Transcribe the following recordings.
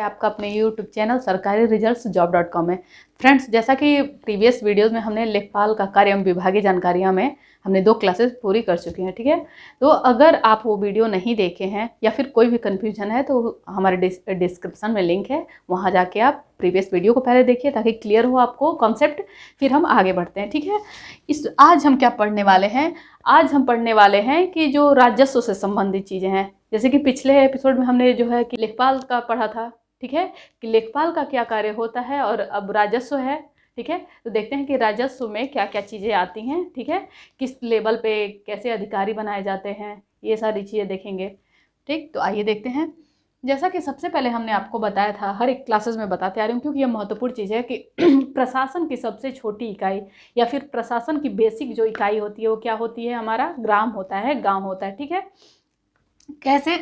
है आपका अपने यूट्यूब चैनल सरकारी रिजल्ट्स जॉब.com में। फ्रेंड्स, जैसा कि प्रीवियस वीडियोस में हमने लेखपाल का कार्य एवं विभागीय जानकारियाँ में हमने 2 क्लासेस पूरी कर चुके हैं, ठीक है। तो अगर आप वो वीडियो नहीं देखे हैं या फिर कोई भी कन्फ्यूजन है तो हमारे डिस्क्रिप्शन में लिंक है, वहाँ जाके आप प्रीवियस वीडियो को पहले देखिए ताकि क्लियर हो आपको कॉन्सेप्ट, फिर हम आगे बढ़ते हैं, ठीक है। आज हम क्या पढ़ने वाले हैं? आज हम पढ़ने वाले हैं कि जो राजस्व से संबंधित चीज़ें हैं, जैसे कि पिछले एपिसोड में हमने जो है कि लेखपाल का पढ़ा था, ठीक है, कि लेखपाल का क्या कार्य होता है, और अब राजस्व है, ठीक है। तो देखते हैं कि राजस्व में क्या क्या चीज़ें आती हैं, ठीक है, किस लेवल पे कैसे अधिकारी बनाए जाते हैं, ये सारी चीज़ें देखेंगे, ठीक। तो आइए देखते हैं। जैसा कि सबसे पहले हमने आपको बताया था, हर एक क्लासेस में बताते आ रही हूँ क्योंकि यह महत्वपूर्ण चीज़ है कि प्रशासन की सबसे छोटी इकाई या फिर प्रशासन की बेसिक जो इकाई होती है वो क्या होती है? हमारा ग्राम होता है, गांव होता है, ठीक है। कैसे?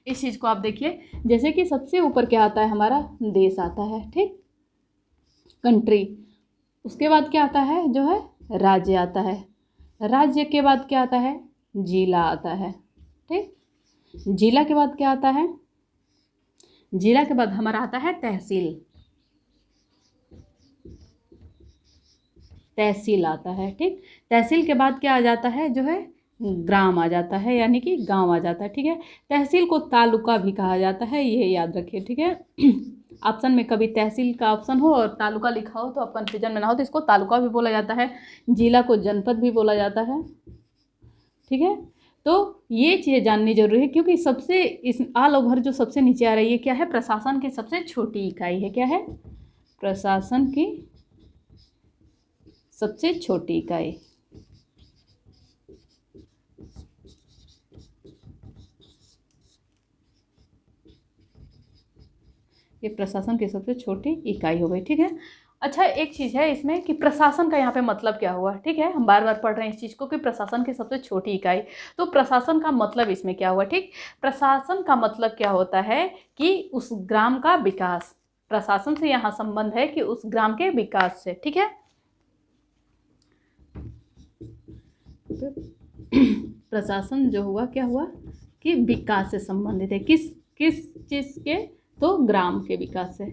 इस चीज़ को आप देखिए, जैसे कि सबसे ऊपर क्या आता है? हमारा देश आता है, ठीक, कंट्री। उसके बाद क्या आता है? जो है राज्य आता है। राज्य के बाद क्या आता है? जिला आता है, ठीक। जिला के बाद क्या आता है? जिला के बाद हमारा आता है तहसील। तहसील आता है, ठीक। तहसील के बाद क्या आ जाता है? जो है ग्राम आ जाता है, यानी कि गांव आ जाता है, ठीक है। तहसील को तालुका भी कहा जाता है, ये याद रखिए, ठीक है। ऑप्शन में कभी तहसील का ऑप्शन हो और तालुका लिखा हो तो आप कन्फ्यूजन में ना हो, तो इसको तालुका भी बोला जाता है। जिला को जनपद भी बोला जाता है, ठीक है। तो ये चीज़ें जाननी जरूरी है क्योंकि सबसे इस ऑल ओवर जो सबसे नीचे आ रही है क्या है? प्रशासन की सबसे छोटी इकाई है। क्या है? प्रशासन की सबसे छोटी इकाई। ये प्रशासन की सबसे छोटी इकाई हो गई, ठीक है। अच्छा, एक चीज़ है इसमें कि प्रशासन का यहाँ पे मतलब क्या हुआ, ठीक है। हम बार बार पढ़ रहे हैं इस चीज़ को कि प्रशासन की सबसे छोटी इकाई, तो प्रशासन का मतलब इसमें क्या हुआ, ठीक। प्रशासन का मतलब क्या होता है कि उस ग्राम का विकास, प्रशासन से यहाँ संबंध है कि उस ग्राम के विकास से, ठीक है। प्रशासन जो हुआ क्या हुआ कि विकास से संबंधित है। किस किस चीज़ के? तो ग्राम के विकास से,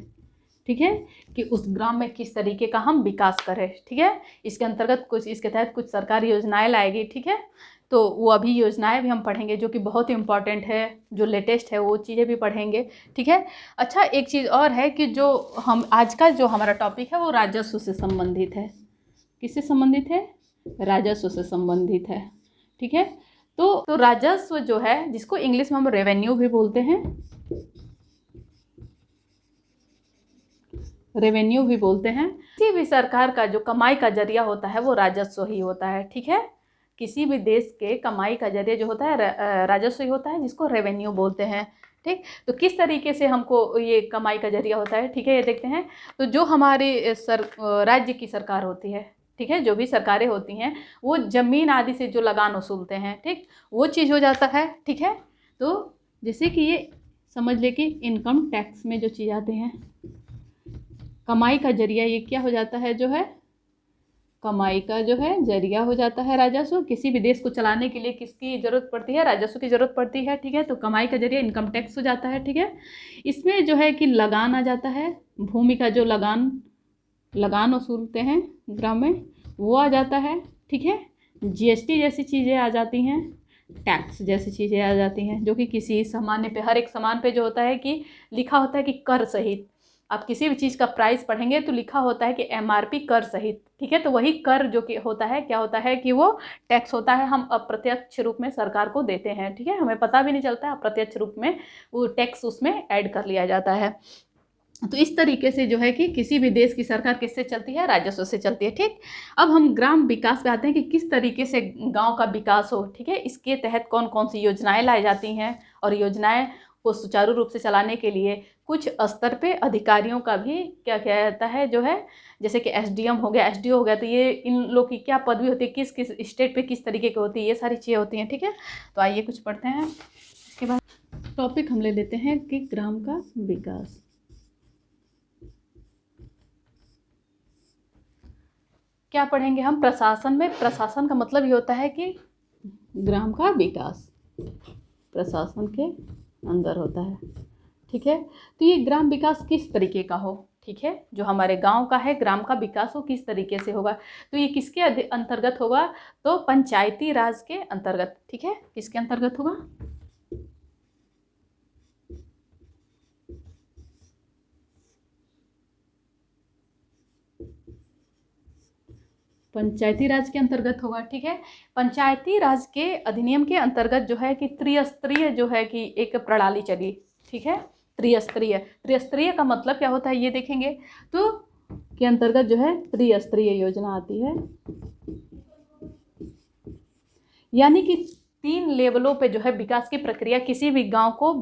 ठीक है, कि उस ग्राम में किस तरीके का हम विकास करें, ठीक है। इसके अंतर्गत कुछ, इसके तहत कुछ सरकारी योजनाएं लाएगी, ठीक है। तो वो अभी योजनाएं भी हम पढ़ेंगे जो कि बहुत ही इंपॉर्टेंट है, जो लेटेस्ट है वो चीज़ें भी पढ़ेंगे, ठीक है। अच्छा, एक चीज़ और है कि जो हम आज का जो हमारा टॉपिक है वो राजस्व से संबंधित है। किससे संबंधित है? राजस्व से संबंधित है, ठीक है। तो राजस्व जो है, जिसको इंग्लिश में हम रेवेन्यू भी बोलते हैं, रेवेन्यू भी बोलते हैं। किसी भी सरकार का जो कमाई का जरिया होता है वो राजस्व ही होता है, ठीक है। किसी भी देश के कमाई का जरिया जो होता है राजस्व ही होता है, जिसको रेवेन्यू बोलते हैं, ठीक। तो किस तरीके से हमको ये कमाई का जरिया होता है, ठीक है, ये देखते हैं। तो जो हमारी राज्य की सरकार होती है, ठीक है, जो भी सरकारें होती हैं वो ज़मीन आदि से जो लगान वसूलते हैं, ठीक, वो चीज़ हो जाता है, ठीक है। तो जैसे कि ये समझ ले कि इनकम टैक्स में जो चीज़ आते हैं, कमाई का जरिया, ये क्या हो जाता है? जो है कमाई का जो है जरिया हो जाता है राजस्व। किसी भी देश को चलाने के लिए किसकी ज़रूरत पड़ती है? राजस्व की ज़रूरत पड़ती है, ठीक है। तो कमाई का जरिया इनकम टैक्स हो जाता है, ठीक है। इसमें जो है कि लगान आ जाता है, भूमि का जो लगान वसूलते हैं ग्राम में, वो आ जाता है, ठीक है। जीएसटी जैसी चीज़ें आ जाती हैं, टैक्स जैसी चीज़ें आ जाती हैं, जो कि किसी सामान्य पे, हर एक सामान पे जो होता है कि लिखा होता है कि कर सहित। आप किसी भी चीज़ का प्राइस पढ़ेंगे तो लिखा होता है कि एमआरपी कर सहित, ठीक है। तो वही कर जो कि होता है, क्या होता है कि वो टैक्स होता है, हम अप्रत्यक्ष रूप में सरकार को देते हैं, ठीक है। हमें पता भी नहीं चलता है, अप्रत्यक्ष रूप में वो टैक्स उसमें ऐड कर लिया जाता है। तो इस तरीके से जो है कि किसी भी देश की सरकार किससे चलती है? राजस्व से चलती है, ठीक। अब हम ग्राम विकास पे आते हैं कि किस तरीके से गांव का विकास हो, ठीक है। इसके तहत कौन कौन सी योजनाएं लाई जाती हैं, और योजनाएं को सुचारू रूप से चलाने के लिए कुछ स्तर पे अधिकारियों का भी क्या किया जाता है, जो है जैसे कि एसडीएम हो गया, एसडीओ हो गया, तो ये इन लोग की क्या पदवी होती है, किस किस स्टेट पे किस तरीके की होती है, ये सारी चीज़ें होती हैं, ठीक है। तो आइए कुछ पढ़ते हैं। इसके बाद टॉपिक हम ले लेते हैं कि ग्राम का विकास। क्या पढ़ेंगे हम? प्रशासन में प्रशासन का मतलब ये होता है कि ग्राम का विकास प्रशासन के अंदर होता है, ठीक है। तो ये ग्राम विकास किस तरीके का हो, ठीक है, जो हमारे गांव का है ग्राम का विकास हो किस तरीके से होगा, तो ये किसके अंतर्गत होगा, तो पंचायती राज के अंतर्गत, ठीक है, किसके अंतर्गत होगा, पंचायती राज के अंतर्गत होगा, ठीक है। पंचायती राज के अधिनियम के अंतर्गत जो है कि त्रिस्तरीय जो है कि एक प्रणाली चली, ठीक है, त्रिस्तरीय। त्रिस्तरीय का मतलब क्या होता है ये देखेंगे, तो के अंतर्गत जो है त्रिस्तरीय योजना आती है, यानी कि 3 लेवलों पे जो है विकास की प्रक्रिया किसी भी गांव को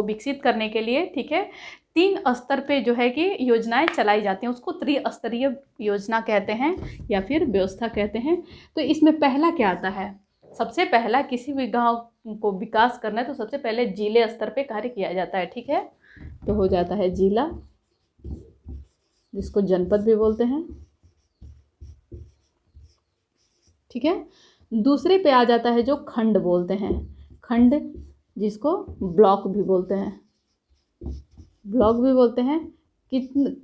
विकसित करने के लिए, ठीक है, 3 स्तर पे जो है कि योजनाएं चलाई जाती हैं, उसको त्रिस्तरीय योजना कहते हैं या फिर व्यवस्था कहते हैं। तो इसमें पहला क्या आता है, सबसे पहला किसी भी गांव को विकास करना है तो सबसे पहले जिले स्तर पे कार्य किया जाता है, ठीक है, तो हो जाता है जिला, जिसको जनपद भी बोलते हैं, ठीक है। दूसरे पे आ जाता है जो खंड बोलते हैं, खंड, जिसको ब्लॉक भी बोलते हैं, ब्लॉक भी बोलते हैं,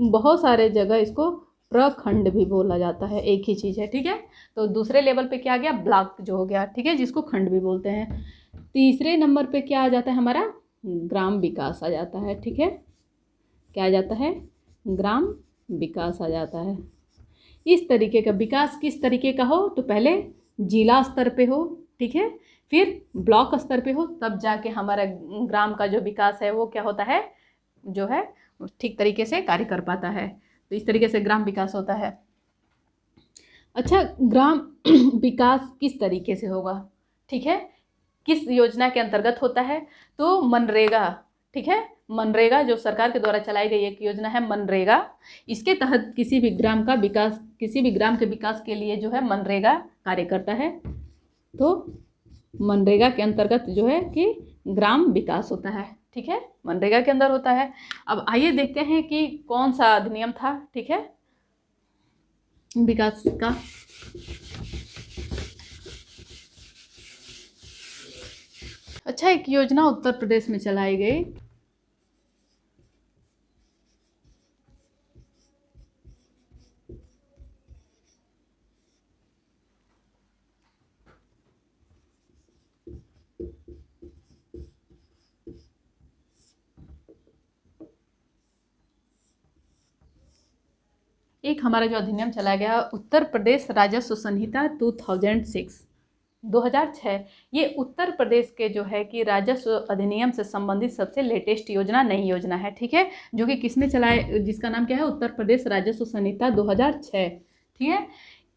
बहुत सारे जगह इसको प्रखंड भी बोला जाता है, एक ही चीज़ है, ठीक है। तो दूसरे लेवल पे क्या आ गया, ब्लॉक जो हो गया, ठीक है, जिसको खंड भी बोलते हैं। तीसरे नंबर पे क्या आ जाता है हमारा, ग्राम विकास आ जाता है, ठीक है, क्या आ जाता है, ग्राम विकास आ जाता है। इस तरीके का विकास किस तरीके का हो, तो पहले जिला स्तर पे हो, ठीक है, फिर ब्लॉक स्तर पे हो, तब जाके हमारा ग्राम का जो विकास है वो क्या होता है, जो है ठीक तरीके से कार्य कर पाता है। तो इस तरीके से ग्राम विकास होता है। अच्छा, ग्राम विकास किस तरीके से होगा, ठीक है, किस योजना के अंतर्गत होता है, तो मनरेगा, ठीक है, मनरेगा जो सरकार के द्वारा चलाई गई एक योजना है मनरेगा, इसके तहत किसी भी ग्राम का विकास, किसी भी ग्राम के विकास के लिए जो है मनरेगा कार्य करता है। तो मनरेगा के अंतर्गत जो है कि ग्राम विकास होता है, ठीक है, मनरेगा के अंदर होता है। अब आइए देखते हैं कि कौन सा अधिनियम था, ठीक है, विकास का। अच्छा, एक योजना उत्तर प्रदेश में चलाई गई, एक हमारा जो अधिनियम चला गया उत्तर प्रदेश राजस्व संहिता 2006, ये उत्तर प्रदेश के जो है कि राजस्व अधिनियम से संबंधित सबसे लेटेस्ट योजना, नई योजना है, ठीक है, जो कि किसने चलाए, जिसका नाम क्या है, उत्तर प्रदेश राजस्व संहिता 2006, ठीक है।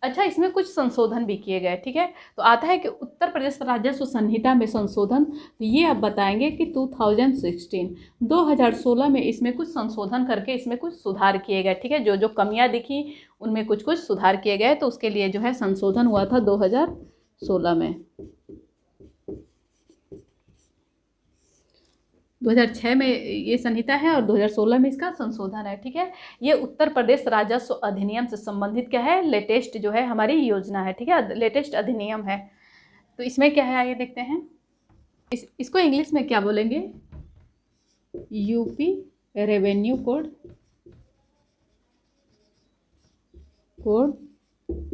अच्छा, इसमें कुछ संशोधन भी किए गए, ठीक है। तो आता है कि उत्तर प्रदेश राजस्व संहिता में संशोधन, तो ये आप बताएंगे कि 2016 में इसमें कुछ संशोधन करके इसमें कुछ सुधार किए गए, ठीक है, जो जो कमियां दिखी उनमें कुछ कुछ सुधार किए गए, तो उसके लिए जो है संशोधन हुआ था 2016 में। 2006 में ये संहिता है और 2016 में इसका संशोधन है, ठीक है। ये उत्तर प्रदेश राजस्व अधिनियम से संबंधित क्या है, लेटेस्ट जो है हमारी योजना है, ठीक है, लेटेस्ट अधिनियम है। तो इसमें क्या है आइए देखते हैं, इसको इंग्लिश में क्या बोलेंगे, यूपी रेवेन्यू कोड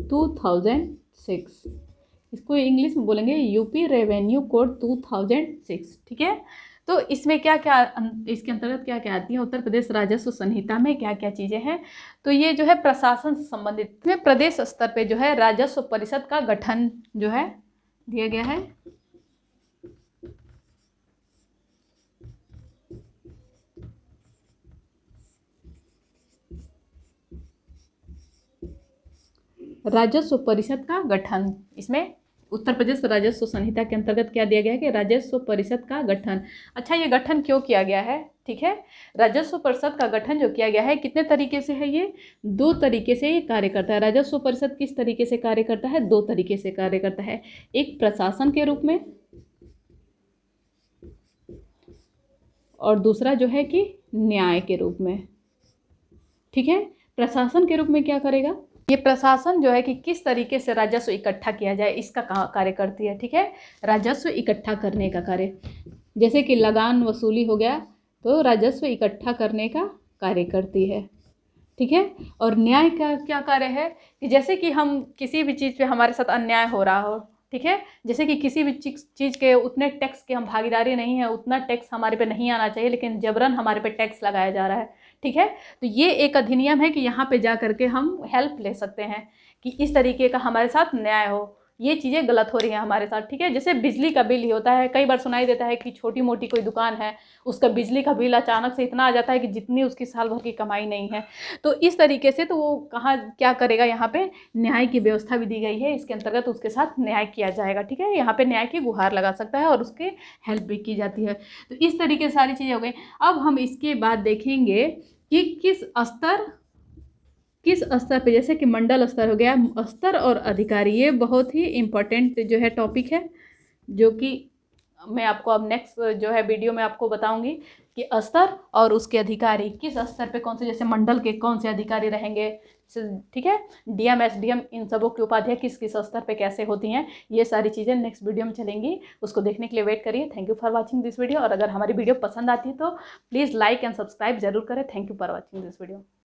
2006, इसको इंग्लिश में बोलेंगे यूपी रेवेन्यू कोड 2006, ठीक है। तो इसमें क्या क्या, इसके अंतर्गत क्या क्या आती है, उत्तर प्रदेश राजस्व संहिता में क्या क्या चीज़ें हैं, तो ये जो है प्रशासन से संबंधित, इसमें प्रदेश स्तर पे जो है राजस्व परिषद का गठन जो है दिया गया है, राजस्व परिषद का गठन, इसमें उत्तर प्रदेश राजस्व संहिता के अंतर्गत क्या दिया गया है कि राजस्व परिषद का गठन। अच्छा, ये गठन क्यों किया गया है, ठीक है, राजस्व परिषद का गठन जो किया गया है कितने तरीके से है, ये 2 तरीके से ये कार्य करता है। राजस्व परिषद किस तरीके से कार्य करता है, 2 तरीके से कार्य करता है, एक प्रशासन के रूप में और दूसरा जो है कि न्याय के रूप में, ठीक है। प्रशासन के रूप में क्या करेगा, ये प्रशासन जो है कि किस तरीके से राजस्व इकट्ठा किया जाए इसका कार्य करती है, ठीक है, राजस्व इकट्ठा करने का कार्य, जैसे कि लगान वसूली हो गया, तो राजस्व इकट्ठा करने का कार्य करती है, ठीक है। और न्याय का क्या कार्य है कि जैसे कि हम किसी भी चीज़ पे हमारे साथ अन्याय हो रहा हो, ठीक है, जैसे कि किसी भी चीज़ के उतने टैक्स के हम भागीदारी नहीं है, उतना टैक्स हमारे पे नहीं आना चाहिए, लेकिन जबरन हमारे पे टैक्स लगाया जा रहा है, ठीक है। तो ये एक अधिनियम है कि यहाँ पे जा करके हम हेल्प ले सकते हैं कि इस तरीके का हमारे साथ न्याय हो, ये चीज़ें गलत हो रही हैं हमारे साथ, ठीक है। जैसे बिजली का बिल ही होता है, कई बार सुनाई देता है कि छोटी मोटी कोई दुकान है, उसका बिजली का बिल अचानक से इतना आ जाता है कि जितनी उसकी साल भर की कमाई नहीं है। तो इस तरीके से तो वो कहाँ क्या करेगा, यहाँ पे न्याय की व्यवस्था भी दी गई है, इसके अंतर्गत उसके साथ न्याय किया जाएगा, ठीक है। यहाँ पे न्याय की गुहार लगा सकता है और उसके हेल्प भी की जाती है। तो इस तरीके से सारी चीज़ें हो गई। अब हम इसके बाद देखेंगे कि किस स्तर पे, जैसे कि मंडल स्तर हो गया, स्तर और अधिकारी, ये बहुत ही इम्पोर्टेंट जो है टॉपिक है, जो कि मैं आपको अब नेक्स्ट जो है वीडियो में आपको बताऊंगी कि स्तर और उसके अधिकारी किस स्तर पे कौन से, जैसे मंडल के कौन से अधिकारी रहेंगे, ठीक है, डीएम एसडीएम इन सबों की उपाधियाँ किस किस स्तर पे कैसे होती हैं, ये सारी चीज़ें नेक्स्ट वीडियो में चलेंगी। उसको देखने के लिए वेट करिए। Thank you for watching this video. और अगर हमारी वीडियो पसंद आती है तो प्लीज़ लाइक एंड सब्सक्राइब जरूर करें। Thank you for watching this video.